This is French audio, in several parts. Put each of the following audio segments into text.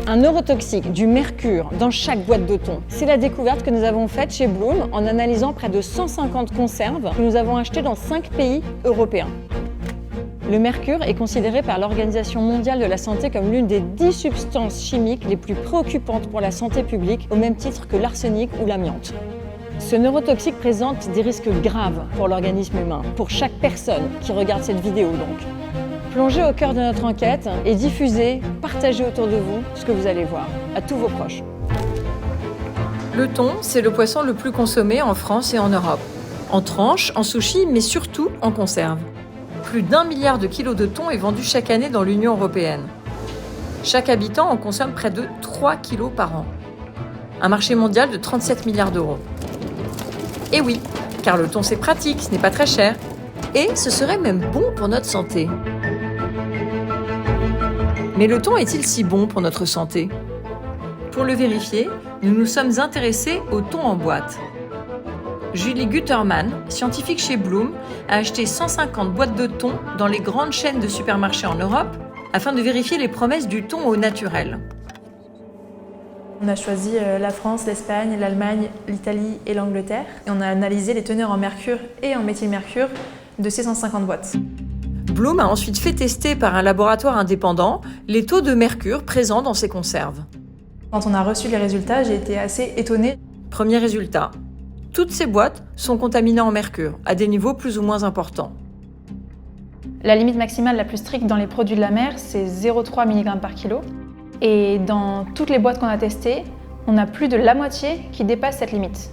Un neurotoxique, du mercure, dans chaque boîte de thon. C'est la découverte que nous avons faite chez Bloom en analysant près de 150 conserves que nous avons achetées dans 5 pays européens. Le mercure est considéré par l'Organisation mondiale de la santé comme l'une des 10 substances chimiques les plus préoccupantes pour la santé publique, au même titre que l'arsenic ou l'amiante. Ce neurotoxique présente des risques graves pour l'organisme humain, pour chaque personne qui regarde cette vidéo donc. Plongez au cœur de notre enquête et diffusez, partagez autour de vous ce que vous allez voir, à tous vos proches. Le thon, c'est le poisson le plus consommé en France et en Europe. En tranches, en sushi, mais surtout en conserve. Plus d'1 milliard de kilos de thon est vendu chaque année dans l'Union européenne. Chaque habitant en consomme près de 3 kilos par an. Un marché mondial de 37 milliards d'euros. Et oui, car le thon c'est pratique, ce n'est pas très cher. Et ce serait même bon pour notre santé. Mais le thon est-il si bon pour notre santé ? Pour le vérifier, nous nous sommes intéressés au thon en boîte. Julie Gutterman, scientifique chez Bloom, a acheté 150 boîtes de thon dans les grandes chaînes de supermarchés en Europe afin de vérifier les promesses du thon au naturel. On a choisi la France, l'Espagne, l'Allemagne, l'Italie et l'Angleterre. Et on a analysé les teneurs en mercure et en méthylmercure de ces 150 boîtes. Bloom a ensuite fait tester par un laboratoire indépendant les taux de mercure présents dans ces conserves. Quand on a reçu les résultats, j'ai été assez étonnée. Premier résultat. Toutes ces boîtes sont contaminées en mercure, à des niveaux plus ou moins importants. La limite maximale la plus stricte dans les produits de la mer, c'est 0,3 mg par kilo. Et dans toutes les boîtes qu'on a testées, on a plus de la moitié qui dépasse cette limite.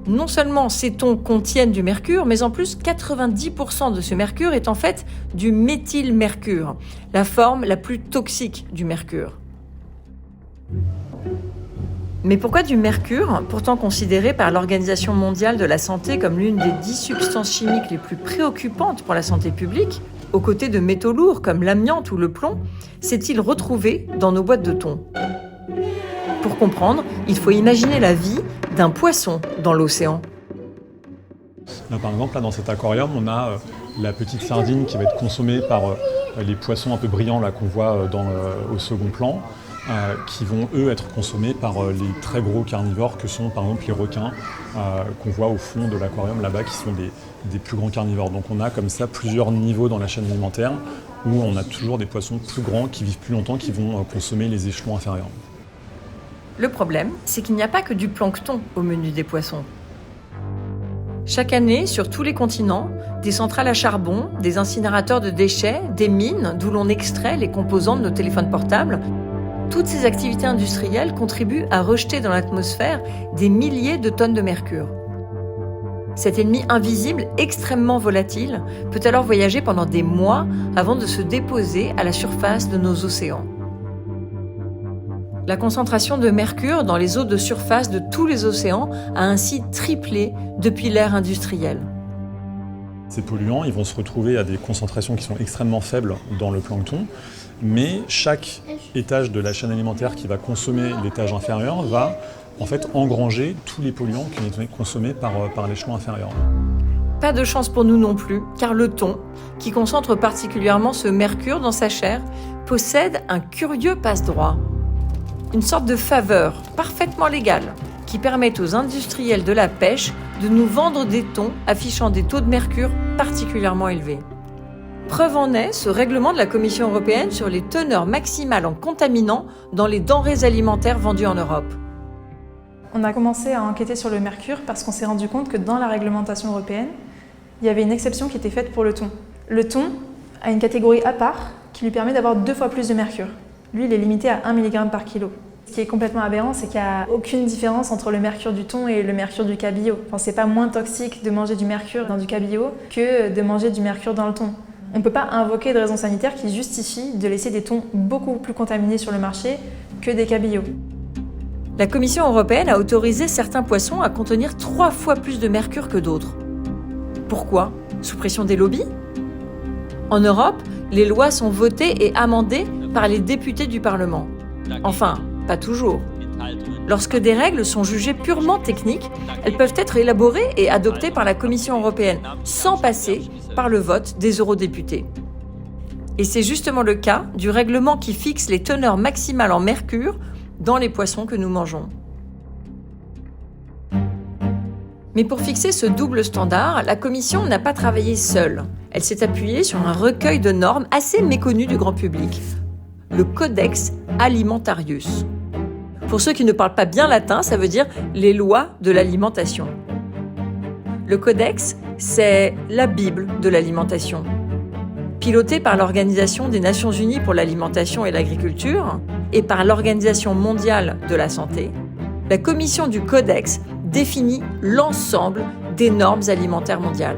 Non seulement ces thons contiennent du mercure, mais en plus 90% de ce mercure est en fait du méthylmercure, la forme la plus toxique du mercure. Mais pourquoi du mercure, pourtant considéré par l'Organisation mondiale de la santé comme l'une des 10 substances chimiques les plus préoccupantes pour la santé publique, aux côtés de métaux lourds comme l'amiante ou le plomb, s'est-il retrouvé dans nos boîtes de thon ? Pour comprendre, il faut imaginer la vie d'un poisson dans l'océan. Là, par exemple, là, dans cet aquarium, on a la petite sardine qui va être consommée par les poissons un peu brillants là, qu'on voit au second plan. Qui vont, eux, être consommés par les très gros carnivores que sont, par exemple, les requins qu'on voit au fond de l'aquarium là-bas, qui sont des plus grands carnivores. Donc on a comme ça plusieurs niveaux dans la chaîne alimentaire où on a toujours des poissons plus grands qui vivent plus longtemps, qui vont consommer les échelons inférieurs. Le problème, c'est qu'il n'y a pas que du plancton au menu des poissons. Chaque année, sur tous les continents, des centrales à charbon, des incinérateurs de déchets, des mines d'où l'on extrait les composants de nos téléphones portables, toutes ces activités industrielles contribuent à rejeter dans l'atmosphère des milliers de tonnes de mercure. Cet ennemi invisible, extrêmement volatile, peut alors voyager pendant des mois avant de se déposer à la surface de nos océans. La concentration de mercure dans les eaux de surface de tous les océans a ainsi triplé depuis l'ère industrielle. Ces polluants, ils vont se retrouver à des concentrations qui sont extrêmement faibles dans le plancton, mais chaque étage de la chaîne alimentaire qui va consommer l'étage inférieur va en fait engranger tous les polluants qui ont été consommés par l'échelon inférieur. Pas de chance pour nous non plus, car le thon, qui concentre particulièrement ce mercure dans sa chair, possède un curieux passe-droit. Une sorte de faveur parfaitement légale qui permet aux industriels de la pêche de nous vendre des thons affichant des taux de mercure particulièrement élevés. Preuve en est ce règlement de la Commission européenne sur les teneurs maximales en contaminants dans les denrées alimentaires vendues en Europe. On a commencé à enquêter sur le mercure parce qu'on s'est rendu compte que dans la réglementation européenne, il y avait une exception qui était faite pour le thon. Le thon a une catégorie à part qui lui permet d'avoir 2 fois plus de mercure. Lui, il est limité à 1 mg par kilo. Ce qui est complètement aberrant, c'est qu'il n'y a aucune différence entre le mercure du thon et le mercure du cabillaud. Enfin, c'est pas moins toxique de manger du mercure dans du cabillaud que de manger du mercure dans le thon. On ne peut pas invoquer de raisons sanitaires qui justifient de laisser des thons beaucoup plus contaminés sur le marché que des cabillauds. La Commission européenne a autorisé certains poissons à contenir 3 fois plus de mercure que d'autres. Pourquoi ? Sous pression des lobbies ? En Europe, les lois sont votées et amendées par les députés du Parlement. Enfin, pas toujours. Lorsque des règles sont jugées purement techniques, elles peuvent être élaborées et adoptées par la Commission européenne, sans passer par le vote des eurodéputés. Et c'est justement le cas du règlement qui fixe les teneurs maximales en mercure dans les poissons que nous mangeons. Mais pour fixer ce double standard, la Commission n'a pas travaillé seule. Elle s'est appuyée sur un recueil de normes assez méconnu du grand public, le Codex Alimentarius. Pour ceux qui ne parlent pas bien latin, ça veut dire les lois de l'alimentation. Le Codex, c'est la Bible de l'alimentation. Piloté par l'Organisation des Nations Unies pour l'alimentation et l'agriculture et par l'Organisation mondiale de la santé, la commission du Codex définit l'ensemble des normes alimentaires mondiales.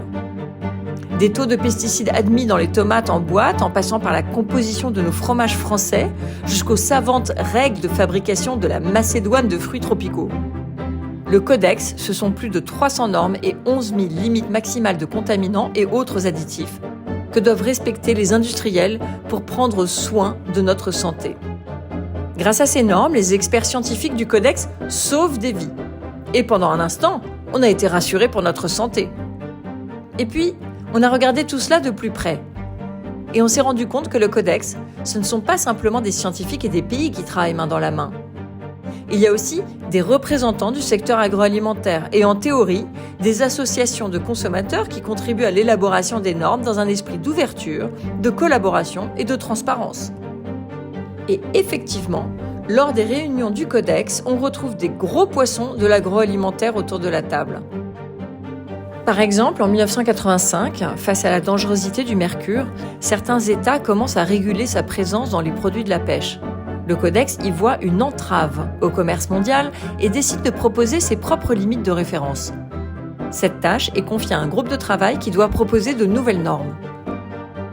Des taux de pesticides admis dans les tomates en boîte, en passant par la composition de nos fromages français, jusqu'aux savantes règles de fabrication de la macédoine de fruits tropicaux. Le Codex, ce sont plus de 300 normes et 11 000 limites maximales de contaminants et autres additifs que doivent respecter les industriels pour prendre soin de notre santé. Grâce à ces normes, les experts scientifiques du Codex sauvent des vies. Et pendant un instant, on a été rassurés pour notre santé. Et puis, on a regardé tout cela de plus près. Et on s'est rendu compte que le Codex, ce ne sont pas simplement des scientifiques et des pays qui travaillent main dans la main. Il y a aussi des représentants du secteur agroalimentaire et en théorie, des associations de consommateurs qui contribuent à l'élaboration des normes dans un esprit d'ouverture, de collaboration et de transparence. Et effectivement, lors des réunions du Codex, on retrouve des gros poissons de l'agroalimentaire autour de la table. Par exemple, en 1985, face à la dangerosité du mercure, certains États commencent à réguler sa présence dans les produits de la pêche. Le Codex y voit une entrave au commerce mondial et décide de proposer ses propres limites de référence. Cette tâche est confiée à un groupe de travail qui doit proposer de nouvelles normes.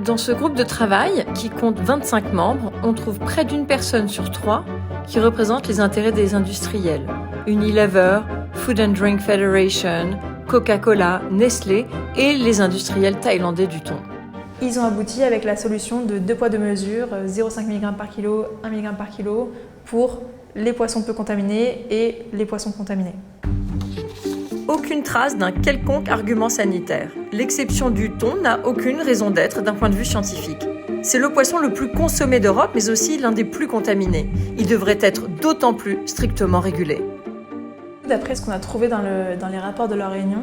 Dans ce groupe de travail, qui compte 25 membres, on trouve près d'une personne sur 3 qui représente les intérêts des industriels. Unilever, Food and Drink Federation, Coca-Cola, Nestlé et les industriels thaïlandais du thon. Ils ont abouti avec la solution de 2 poids 2 mesures, 0,5 mg par kilo, 1 mg par kilo, pour les poissons peu contaminés et les poissons contaminés. Aucune trace d'un quelconque argument sanitaire. L'exception du thon n'a aucune raison d'être d'un point de vue scientifique. C'est le poisson le plus consommé d'Europe, mais aussi l'un des plus contaminés. Il devrait être d'autant plus strictement régulé. D'après ce qu'on a trouvé dans les rapports de leur réunion,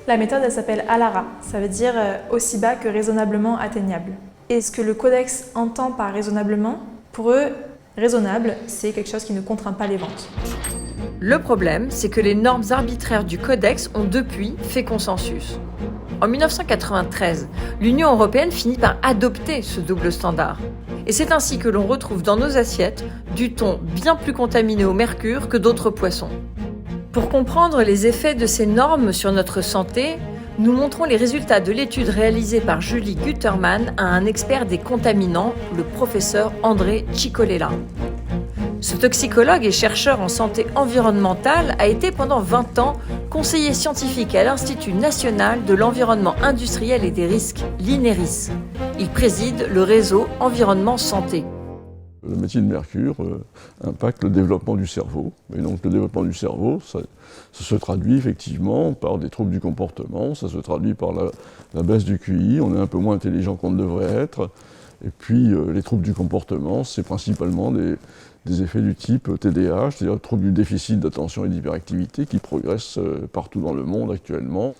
la méthode elle s'appelle ALARA, ça veut dire aussi bas que raisonnablement atteignable. Et ce que le Codex entend par raisonnablement, pour eux, raisonnable, c'est quelque chose qui ne contraint pas les ventes. Le problème, c'est que les normes arbitraires du Codex ont depuis fait consensus. En 1993, l'Union européenne finit par adopter ce double standard. Et c'est ainsi que l'on retrouve dans nos assiettes du thon bien plus contaminé au mercure que d'autres poissons. Pour comprendre les effets de ces normes sur notre santé, nous montrons les résultats de l'étude réalisée par Julie Gutterman à un expert des contaminants, le professeur André Cicolella. Ce toxicologue et chercheur en santé environnementale a été pendant 20 ans conseiller scientifique à l'Institut national de l'environnement industriel et des risques, l'INERIS. Il préside le réseau Environnement Santé. Le métier de mercure impacte le développement du cerveau. Et donc le développement du cerveau, ça se traduit effectivement par des troubles du comportement, ça se traduit par la baisse du QI, on est un peu moins intelligent qu'on ne devrait être. Et puis les troubles du comportement, c'est principalement des effets du type TDAH, c'est-à-dire troubles du déficit d'attention et d'hyperactivité qui progressent partout dans le monde actuellement.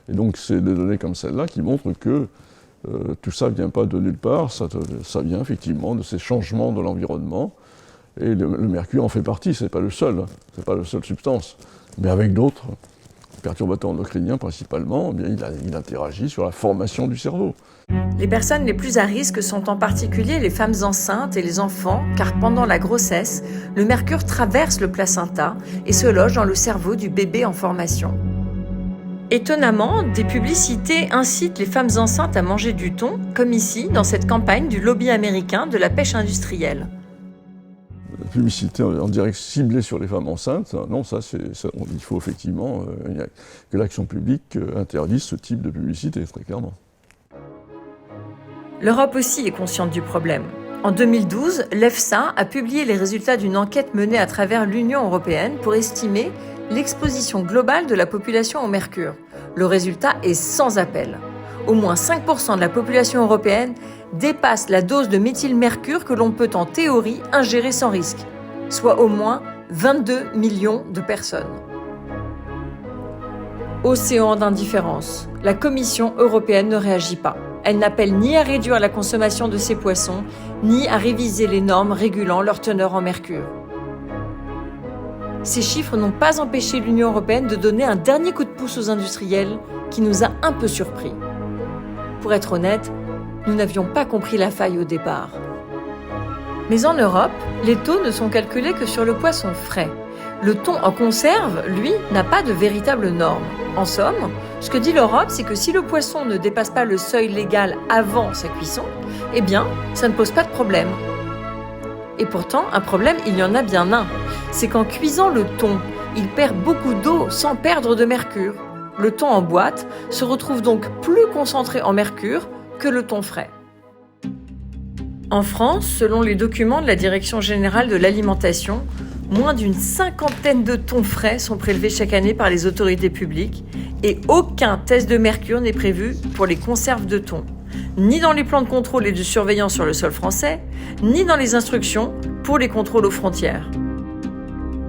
Et donc c'est des données comme celle-là qui montrent que tout ça ne vient pas de nulle part, ça vient effectivement de ces changements de l'environnement. Et le mercure en fait partie, c'est pas la seule substance. Mais avec d'autres perturbateurs endocriniens principalement, eh bien, il interagit sur la formation du cerveau. Les personnes les plus à risque sont en particulier les femmes enceintes et les enfants, car pendant la grossesse, le mercure traverse le placenta et se loge dans le cerveau du bébé en formation. Étonnamment, des publicités incitent les femmes enceintes à manger du thon, comme ici, dans cette campagne du lobby américain de la pêche industrielle. La publicité en direct ciblée sur les femmes enceintes, non, il faut effectivement que l'action publique interdise ce type de publicité, très clairement. L'Europe aussi est consciente du problème. En 2012, l'EFSA a publié les résultats d'une enquête menée à travers l'Union européenne pour estimer l'exposition globale de la population au mercure. Le résultat est sans appel. au moins 5% de la population européenne dépasse la dose de méthylmercure que l'on peut en théorie ingérer sans risque, soit au moins 22 millions de personnes. Océan d'indifférence. La Commission européenne ne réagit pas. Elle n'appelle ni à réduire la consommation de ces poissons, ni à réviser les normes régulant leur teneur en mercure. Ces chiffres n'ont pas empêché l'Union européenne de donner un dernier coup de pouce aux industriels qui nous a un peu surpris. Pour être honnête, nous n'avions pas compris la faille au départ. Mais en Europe, les taux ne sont calculés que sur le poisson frais. Le thon en conserve, lui, n'a pas de véritable norme. En somme, ce que dit l'Europe, c'est que si le poisson ne dépasse pas le seuil légal avant sa cuisson, eh bien, ça ne pose pas de problème. Et pourtant, un problème, il y en a bien un. C'est qu'en cuisant le thon, il perd beaucoup d'eau sans perdre de mercure. Le thon en boîte se retrouve donc plus concentré en mercure que le thon frais. En France, selon les documents de la Direction générale de l'alimentation, moins d'une 50aine de thons frais sont prélevés chaque année par les autorités publiques et aucun test de mercure n'est prévu pour les conserves de thon, ni dans les plans de contrôle et de surveillance sur le sol français, ni dans les instructions pour les contrôles aux frontières.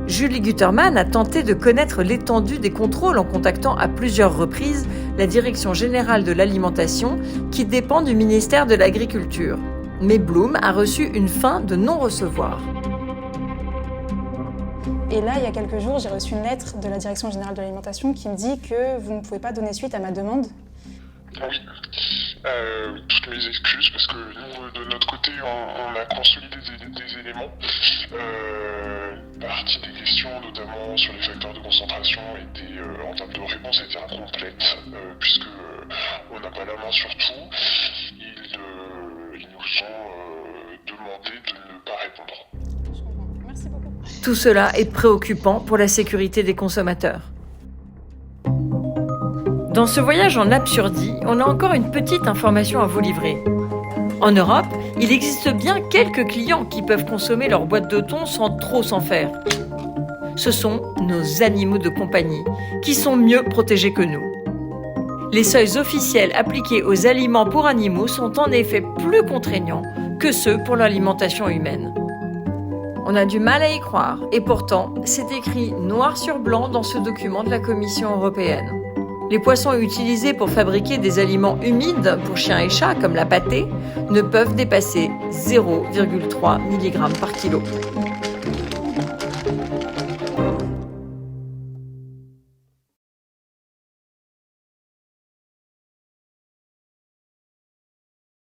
Julie Guterman a tenté de connaître l'étendue des contrôles en contactant à plusieurs reprises la Direction générale de l'alimentation qui dépend du ministère de l'Agriculture. Mais Bloom a reçu une fin de non-recevoir. Et là, il y a quelques jours, j'ai reçu une lettre de la Direction générale de l'alimentation qui me dit que vous ne pouvez pas donner suite à ma demande. Oui, toutes mes excuses parce que nous, de notre côté, on a consolidé des éléments. Partie des questions, notamment sur les facteurs de concentration, étaient, en termes de réponse, étaient incomplètes, puisque on n'a pas la main sur tout. Ils nous ont demandé de ne pas répondre. Je comprends. Merci beaucoup. Tout cela est préoccupant pour la sécurité des consommateurs. Dans ce voyage en absurdie, on a encore une petite information à vous livrer. En Europe, il existe bien quelques clients qui peuvent consommer leur boîte de thon sans trop s'en faire. Ce sont nos animaux de compagnie, qui sont mieux protégés que nous. Les seuils officiels appliqués aux aliments pour animaux sont en effet plus contraignants que ceux pour l'alimentation humaine. On a du mal à y croire, et pourtant, c'est écrit noir sur blanc dans ce document de la Commission européenne. Les poissons utilisés pour fabriquer des aliments humides pour chiens et chats, comme la pâtée, ne peuvent dépasser 0,3 mg par kilo.